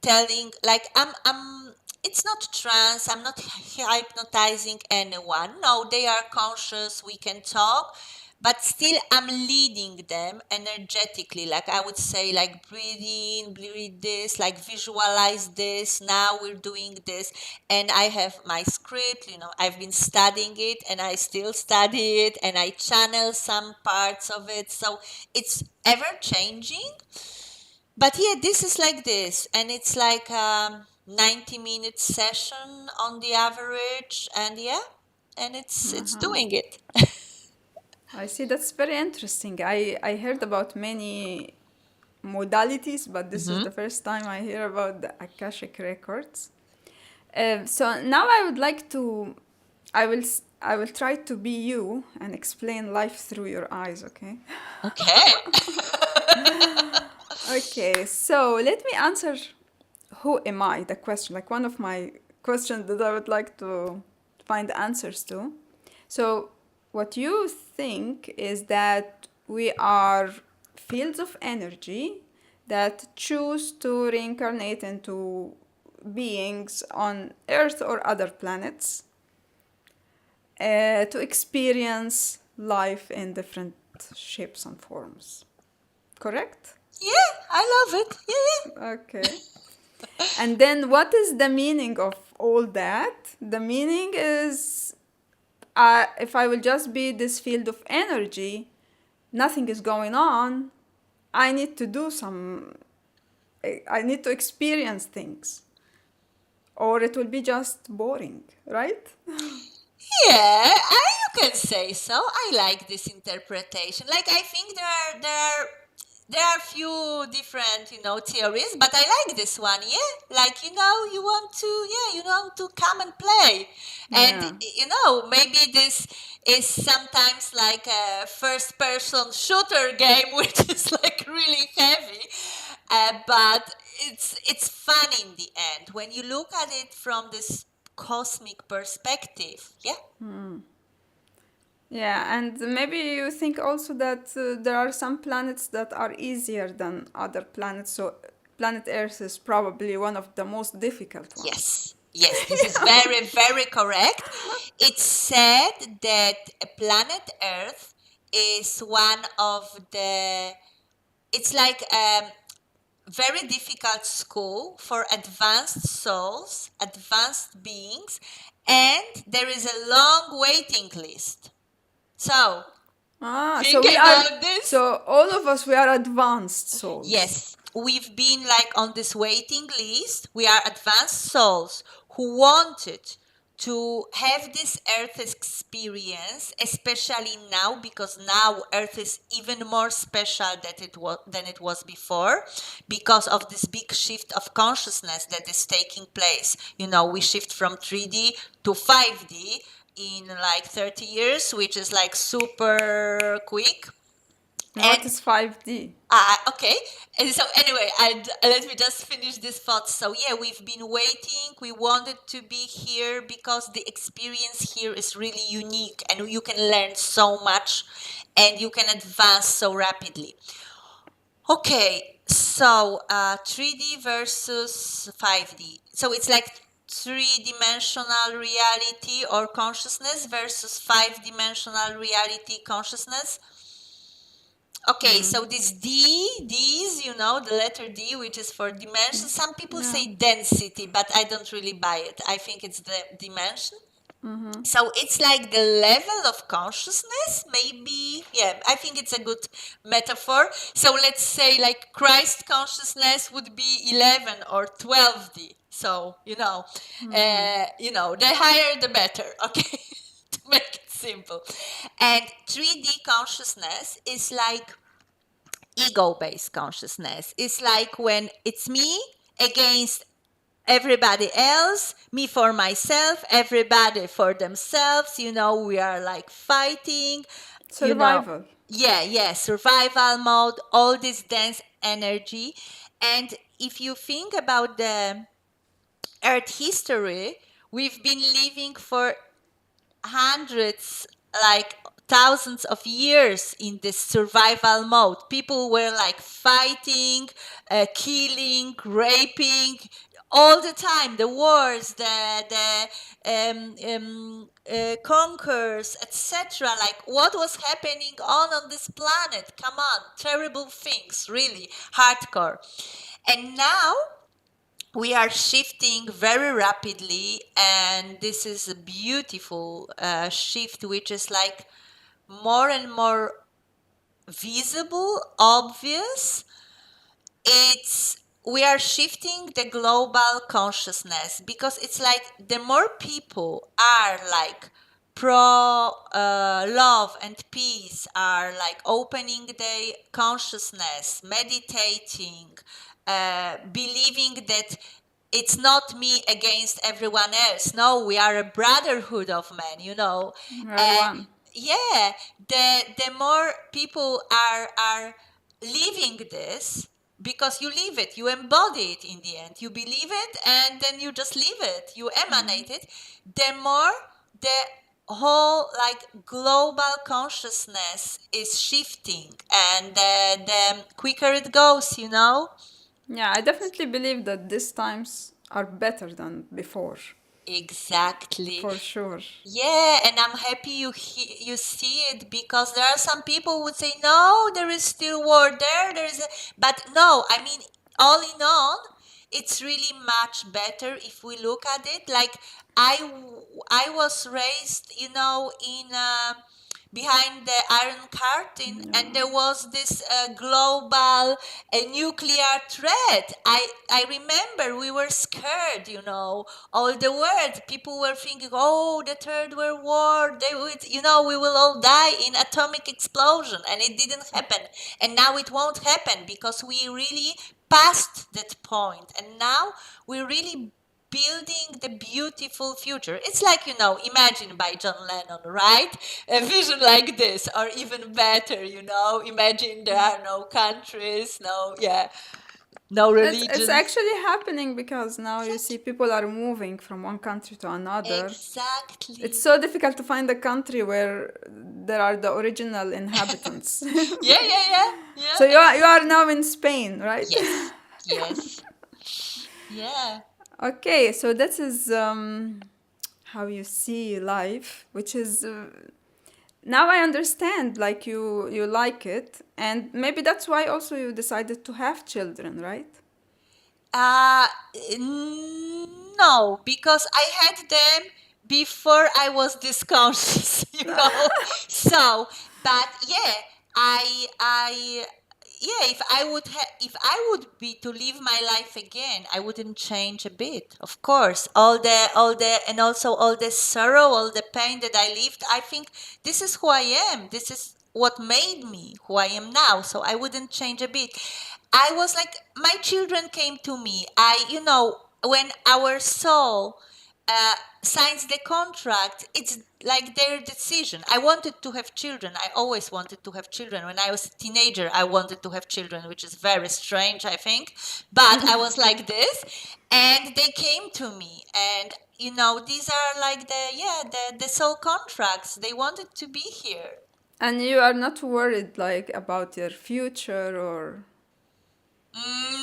telling, like, I'm it's not trance, I'm not hypnotizing anyone. No, they are conscious, we can talk, but still I'm leading them energetically. Like I would say, like, breathe in, breathe this, like visualize this, now we're doing this. And I have my script, I've been studying it, and I still study it, and I channel some parts of it, so it's ever changing. But yeah, this is like this, and it's like 90-minute session on the average, and yeah, and it's doing it. I see. That's very interesting. I heard about many modalities, but this is the first time I hear about the Akashic records. So now I would like to, I will try to be you and explain life through your eyes. Okay. Okay. Okay. So let me answer. Who am I? The question, like one of my questions that I would like to find answers to. So what you think is that we are fields of energy that choose to reincarnate into beings on Earth or other planets to experience life in different shapes and forms. Correct? Yeah, I love it. Yeah. Okay. And then what is the meaning of all that? The meaning is if I will just be this field of energy, nothing is going on, I need to do I need to experience things. Or it will be just boring, right? Yeah, you can say so. I like this interpretation. Like, I think there are few different, theories, but I like this one. Yeah, like, you want to come and play, and Yeah. maybe this is sometimes like a first-person shooter game, which is like really heavy, but it's fun in the end when you look at it from this cosmic perspective. Yeah. Yeah, and maybe you think also that there are some planets that are easier than other planets. So planet Earth is probably one of the most difficult ones. Yes, this is very, very correct. It's said that planet Earth is one of it's like a very difficult school for advanced souls, advanced beings, and there is a long waiting list. So, So think we are. about this. So all of us, we are advanced souls. Yes, we've been like on this waiting list. We are advanced souls who wanted to have this earth experience, especially now, because now earth is even more special than it was before, because of this big shift of consciousness that is taking place. We shift from 3D to 5D in like 30 years, which is like super quick. And what is 5D? Okay. And so anyway, let me just finish this thought. So yeah, we've been waiting. We wanted to be here because the experience here is really unique, and you can learn so much, and you can advance so rapidly. Okay, so 3D versus 5D. So it's like three-dimensional reality or consciousness versus five-dimensional reality consciousness. Okay, so this D's, the letter D, which is for dimension. Some people say density, but I don't really buy it. I think it's the dimension. So it's like the level of consciousness, maybe. Yeah, I think it's a good metaphor. So let's say like Christ consciousness would be 11 or 12D. So, the higher the better, okay? To make it simple. And 3D consciousness is like ego-based consciousness. It's like when it's me against everybody else, me for myself, everybody for themselves. We are like fighting. Survival. Yeah, survival mode, all this dense energy. And if you think about the Earth history, we've been living for hundreds, like thousands of years in this survival mode. People were like fighting, killing, raping all the time. The wars, the conquers, etc. Like what was happening on this planet? Come on, terrible things, really hardcore. And now we are shifting very rapidly, and this is a beautiful shift, which is like more and more visible, obvious. We are shifting the global consciousness, because it's like the more people are like pro love and peace, are like opening their consciousness, meditating, believing that it's not me against everyone else. No, we are a brotherhood of men, We're one. Yeah, the more people are living this, because you live it, you embody it in the end, you believe it, and then you just live it, you emanate it, the more the whole like global consciousness is shifting, and the quicker it goes. Yeah, I definitely believe that these times are better than before. Exactly. For sure. Yeah, and I'm happy you see it, because there are some people who would say, no, there is still war there. But no, I mean, all in all, it's really much better if we look at it. Like I was raised, in behind the Iron Curtain, and there was this global nuclear threat. I remember we were scared, all the world. People were thinking, oh, the Third World War, we will all die in atomic explosion, and it didn't happen. And now it won't happen, because we really passed that point, and now we're really building the beautiful future. It's like, Imagine by John Lennon, right? A vision like this, or even better, imagine there are no countries, no religions. It's actually happening, because now you see people are moving from one country to another. Exactly. It's so difficult to find a country where there are the original inhabitants. Yeah. So you are now in Spain, right? Yes. Yeah. Okay, so that is how you see life, which is now I understand. Like you like it, and maybe that's why also you decided to have children, right? Uh, no, because I had them before I was this conscious, So, but yeah, I yeah, if I would be to live my life again, I wouldn't change a bit. Of course, and also all the sorrow, all the pain that I lived, I think this is who I am. This is what made me who I am now. So I wouldn't change a bit. I was like, my children came to me. When our soul signs the contract, it's like their decision. I wanted to have children. I always wanted to have children. When I was a teenager, I wanted to have children, which is very strange, I think. But I was like this, and they came to me. And, these are like the soul contracts. They wanted to be here. And you are not worried like about your future or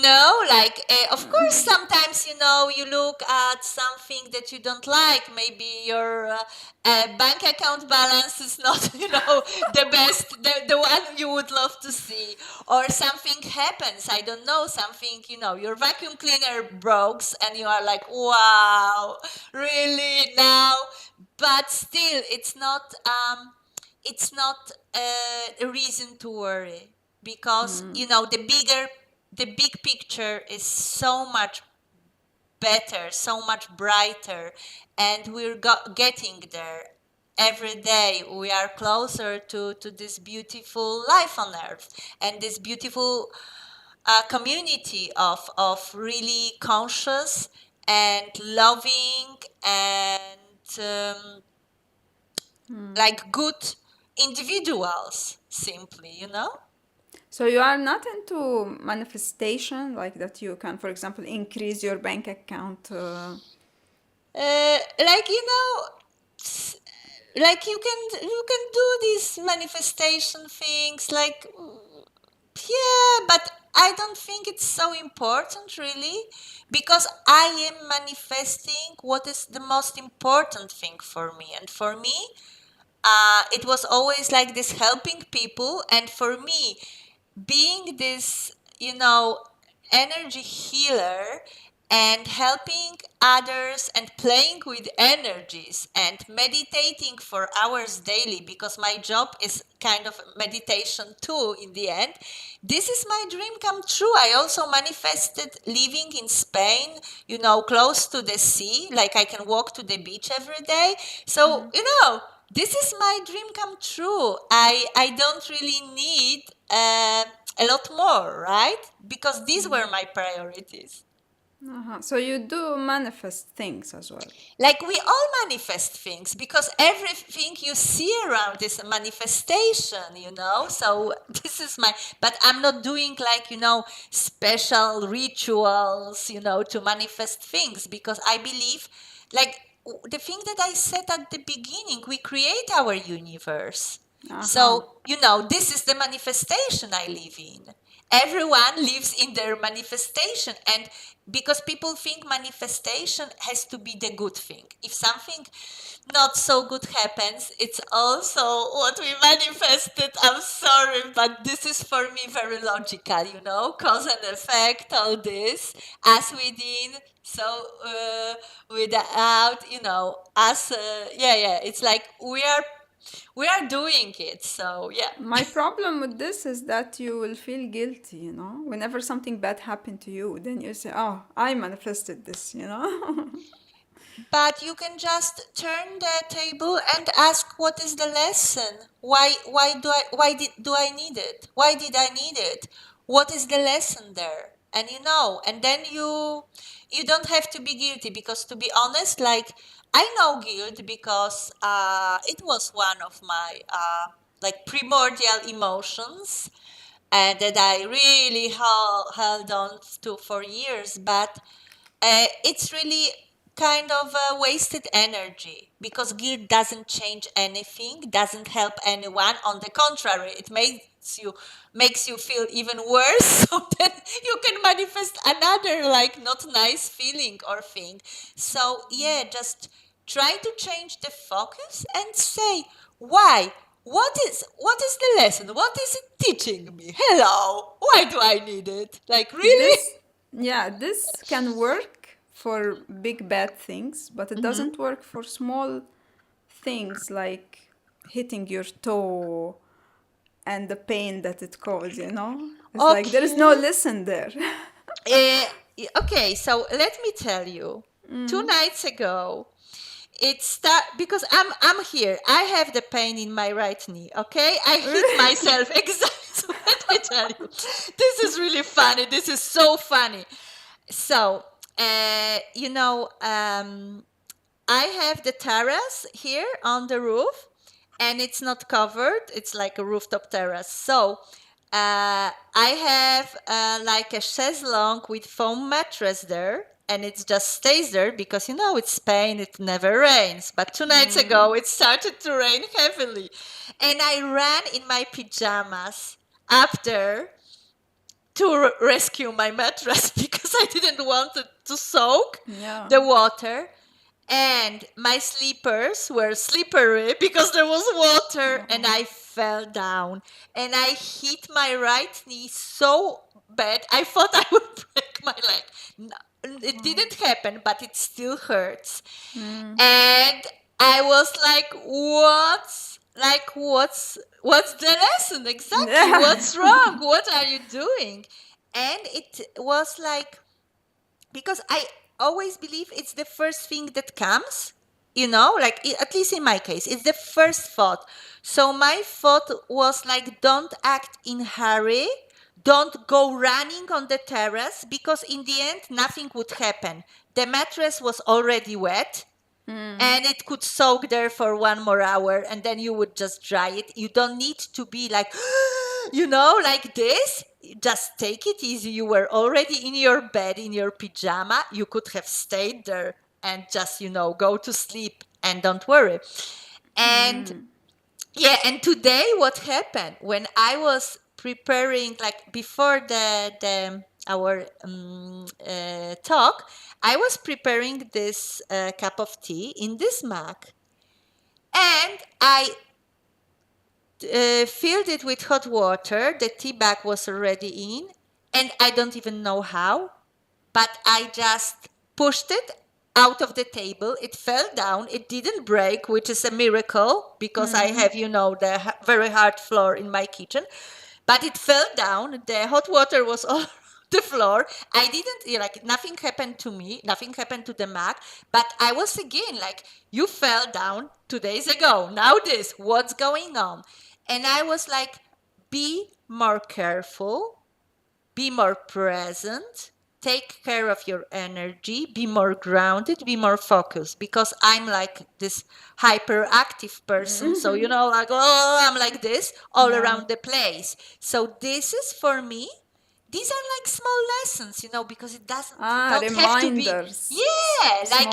No, like, of course, sometimes, you look at something that you don't like. Maybe your bank account balance is not, the best, the one you would love to see. Or something happens, I don't know, something, your vacuum cleaner breaks and you are like, wow, really now? But still, it's not a reason to worry, because the big picture is so much better, so much brighter, and we're getting there every day. We are closer to this beautiful life on earth, and this beautiful community of really conscious and loving and like good individuals, simply. so you are not into manifestation like that you can, for example, increase your bank account. Like, like you can do these manifestation things, like, yeah, but I don't think it's so important, really, because I am manifesting what is the most important thing for me. And for me, it was always like this, helping people. And for me, being this, energy healer and helping others and playing with energies and meditating for hours daily, because my job is kind of meditation too in the end. This is my dream come true. I also manifested living in Spain, close to the sea, like I can walk to the beach every day. So, this is my dream come true. I don't really need a lot more, right? Because these were my priorities. So you do manifest things as well. Like, we all manifest things, because everything you see around is a manifestation, So this is but I'm not doing like, special rituals, to manifest things, because I believe, like, the thing that I said at the beginning, we create our universe. So, this is the manifestation I live in. Everyone lives in their manifestation. And because people think manifestation has to be the good thing. If something not so good happens, it's also what we manifested. I'm sorry, but this is for me very logical, cause and effect, all this, as within, so without, as, it's like we are doing it. So, yeah. My problem with this is that you will feel guilty, whenever something bad happened to you, then you say, oh, I manifested this. But you can just turn the table and ask, what is the lesson? Why do I need it? Why did I need it? What is the lesson there? And and then you don't have to be guilty, because, to be honest, like, I know guilt, because it was one of my like primordial emotions, and that I really held on to for years. But it's really kind of a wasted energy, because guilt doesn't change anything, doesn't help anyone. On the contrary, it makes you feel even worse. So then you can manifest another, like, not nice feeling or thing. So, yeah, just try to change the focus and say, why? What is the lesson? What is it teaching me? Hello, why do I need it? Like, really? This can work for big bad things, but it doesn't work for small things like hitting your toe and the pain that it causes, It's like there is no lesson there. Okay, so let me tell you. 2 nights ago, because I'm here. I have the pain in my right knee. Okay, I hit myself. Exactly. So let me tell you, this is really funny. This is so funny. So, I have the terrace here on the roof, and it's not covered. It's like a rooftop terrace. So I have like a chaise-longue with foam mattress there, and it just stays there because, it's Spain, it never rains. But 2 nights ago, it started to rain heavily. And I ran in my pajamas after to rescue my mattress because I didn't want it to soak the water. And my slippers were slippery because there was water, and I fell down and I hit my right knee so bad I thought I would break my leg. No, it didn't happen, but it still hurts. And I was what's the lesson exactly? What's wrong? What are you doing? And it was like, because I always believe it's the first thing that comes, at least in my case, it's the first thought. So my thought was like, don't act in hurry, don't go running on the terrace, because in the end, nothing would happen. The mattress was already wet. And it could soak there for 1 more hour, and then you would just dry it. You don't need to be like, like this. Just take it easy. You were already in your bed, in your pajama. You could have stayed there and just, go to sleep and don't worry. And yeah, and today what happened when I was preparing, like before our talk, I was preparing this cup of tea in this mug, and I filled it with hot water. The tea bag was already in, and I don't even know how, but I just pushed it out of the table. It fell down. It didn't break, which is a miracle because I have, the very hard floor in my kitchen. But it fell down. The hot water was all the floor. I didn't, nothing happened to me. Nothing happened to the mug. But I was again like, you fell down 2 days ago. Now this, what's going on? And I was like, be more careful. Be more present. Take care of your energy. Be more grounded. Be more focused. Because I'm like this hyperactive person. So, I'm like this all around the place. So this is for me. These are like small lessons, because it doesn't don't have to be. Yeah, like,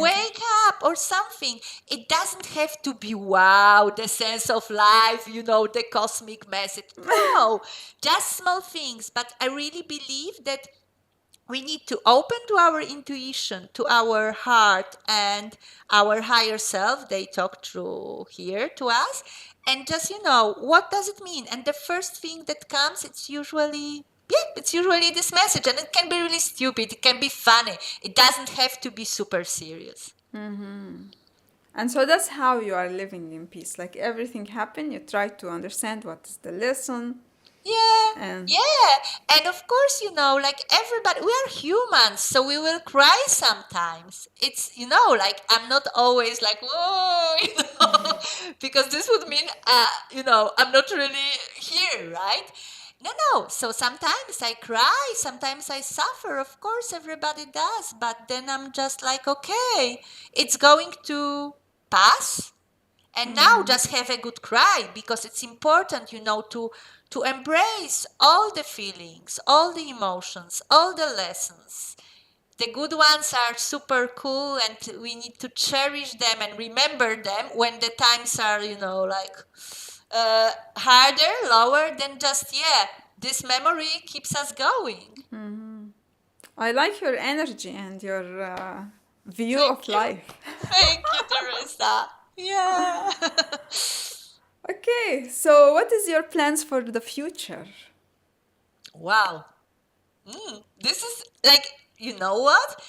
wake up or something. It doesn't have to be, wow, the sense of life, the cosmic message. No, just small things. But I really believe that we need to open to our intuition, to our heart and our higher self. They talk through here to us. And just, what does it mean? And the first thing that comes, it's usually this message. And it can be really stupid. It can be funny. It doesn't have to be super serious. And so that's how you are living in peace. Like everything happened, you try to understand what is the lesson. Yeah. And of course, like everybody, we are humans, so we will cry sometimes. It's, like I'm not always like, whoa, because this would mean, I'm not really here, right? No. So sometimes I cry, sometimes I suffer. Of course, everybody does. But then I'm just like, okay, it's going to pass. And now just have a good cry, because it's important, to embrace all the feelings, all the emotions, all the lessons. The good ones are super cool, and we need to cherish them and remember them when the times are, harder, lower, than just, this memory keeps us going. I like your energy and your view of life. Thank you, Theresa. Yeah. Okay, so what is your plans for the future? Wow. This is like, you know what?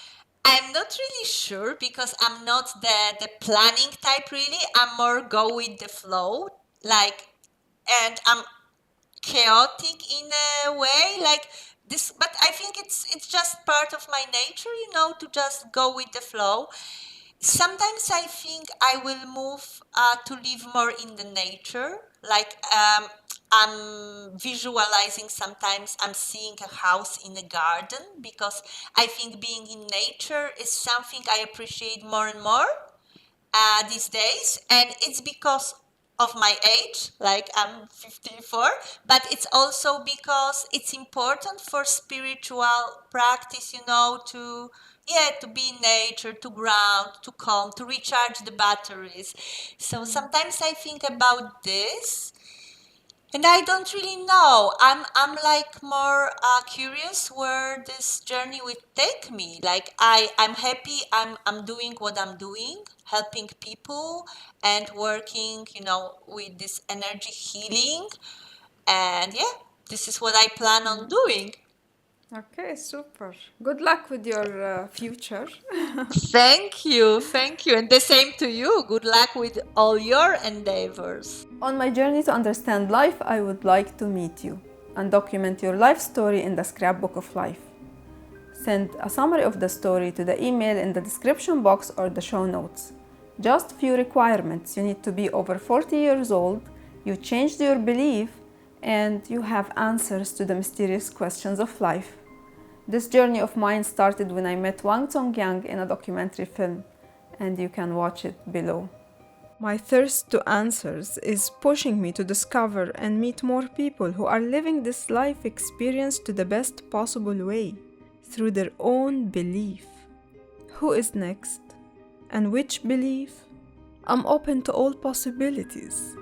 I'm not really sure, because I'm not the planning type really. I'm more go with the flow. And I'm chaotic in a way, like this, but I think it's just part of my nature, to just go with the flow. Sometimes I think I will move to live more in the nature. Like, I'm visualizing, sometimes I'm seeing a house in a garden, because I think being in nature is something I appreciate more and more. these days, and it's because of my age, like I'm 54, but it's also because it's important for spiritual practice, to be in nature, to ground, to calm, to recharge the batteries. So sometimes I think about this, and I don't really know. I'm like more curious where this journey will take me. Like I'm happy. I'm doing what I'm doing, helping people and working, with this energy healing. And yeah, this is what I plan on doing. Okay, super. Good luck with your future. Thank you, and the same to you. Good luck with all your endeavors. On my journey to understand life, I would like to meet you and document your life story in the Scrapbook of Life. Send a summary of the story to the email in the description box or the show notes. Just few requirements. You need to be over 40 years old, you changed your belief, and you have answers to the mysterious questions of life. This journey of mine started when I met Wang Zongyang in a documentary film, and you can watch it below. My thirst to answers is pushing me to discover and meet more people who are living this life experience to the best possible way, through their own belief. Who is next? And which belief? I'm open to all possibilities.